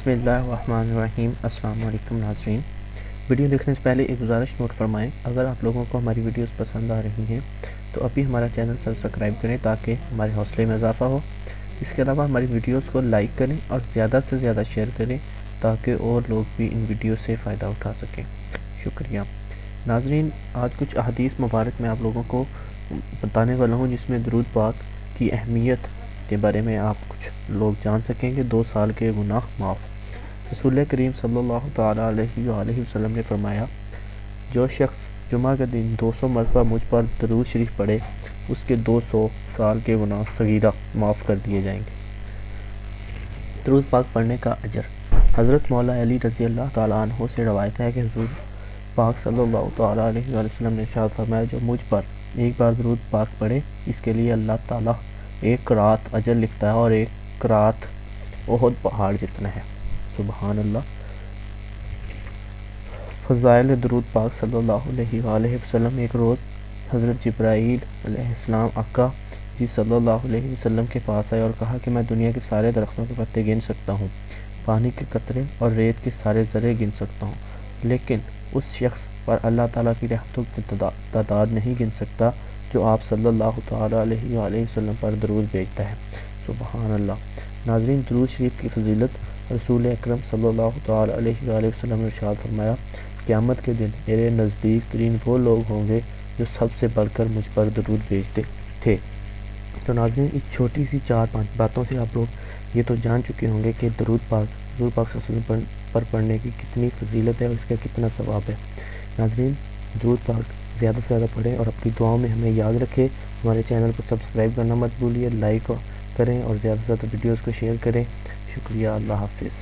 بسم اللہ الرحمن الرحیم۔ السلام علیکم ناظرین، ویڈیو دیکھنے سے پہلے ایک گزارش نوٹ فرمائیں، اگر آپ لوگوں کو ہماری ویڈیوز پسند آ رہی ہیں تو ابھی ہمارا چینل سبسکرائب کریں تاکہ ہمارے حوصلے میں اضافہ ہو۔ اس کے علاوہ ہماری ویڈیوز کو لائک کریں اور زیادہ سے زیادہ شیئر کریں تاکہ اور لوگ بھی ان ویڈیو سے فائدہ اٹھا سکیں۔ شکریہ ناظرین، آج کچھ احادیث مبارک میں آپ لوگوں کو بتانے والا ہوں جس میں درود پاک کی اہمیت کے بارے میں آپ کچھ لوگ جان سکیں گے۔ 2 سال کے گناہ معاف۔ رسول کریم صلی اللہ تعالیٰ علیہ وآلہ وسلم نے فرمایا، جو شخص جمعہ کے دن 200 مرتبہ مجھ پر درود شریف پڑھے اس کے 200 سال کے گناہ صغیرہ معاف کر دیے جائیں گے۔ درود پاک پڑھنے کا اجر۔ حضرت مولا علی رضی اللہ تعالیٰ عنہ سے روایت ہے کہ حضور پاک صلی اللہ تعالیٰ علیہ وآلہ وسلم نے ارشاد فرمایا، جو مجھ پر ایک بار درود پاک پڑھے اس کے لیے اللہ تعالیٰ 1 قرات اجر لکھتا ہے اور 1 قرات احد پہاڑ جتنا ہے۔ سبحان اللہ۔ فضائل درود پاک صلی اللہ علیہ وآلہ وسلم۔ ایک روز حضرت جبرائیل علیہ السلام آقا جی صلی اللہ علیہ وسلم کے پاس آئے اور کہا کہ میں دنیا کے سارے درختوں کے پتے گن سکتا ہوں، پانی کے قطرے اور ریت کے سارے ذرے گن سکتا ہوں، لیکن اس شخص پر اللہ تعالیٰ کی رحمتوں کی تعداد نہیں گن سکتا جو آپ صلی اللہ تعالیٰ علیہ وآلہ وسلم پر درود بھیجتا ہے۔ سبحان اللہ۔ ناظرین، درود شریف کی فضیلت۔ رسول اکرم صلی اللہ تعالیٰ علیہ وآلہ وسلم نے ارشاد فرمایا، قیامت کے دن میرے نزدیک ترین وہ لوگ ہوں گے جو سب سے بڑھ کر مجھ پر درود بھیجتے تھے۔ تو ناظرین، اس چھوٹی سی 4-5 باتوں سے آپ لوگ یہ تو جان چکے ہوں گے کہ درود پاک حضور پاک صلی اللہ علیہ وسلم پر پڑھنے کی کتنی فضیلت ہے اور اس کا کتنا ثواب ہے۔ ناظرین، درود پاک زیادہ سے زیادہ پڑھیں اور اپنی دعاؤں میں ہمیں یاد رکھیں۔ ہمارے چینل کو سبسکرائب کرنا مت بھولیے، لائک کریں اور زیادہ سے زیادہ ویڈیوز کو شیئر کریں۔ شکریہ، اللہ حافظ۔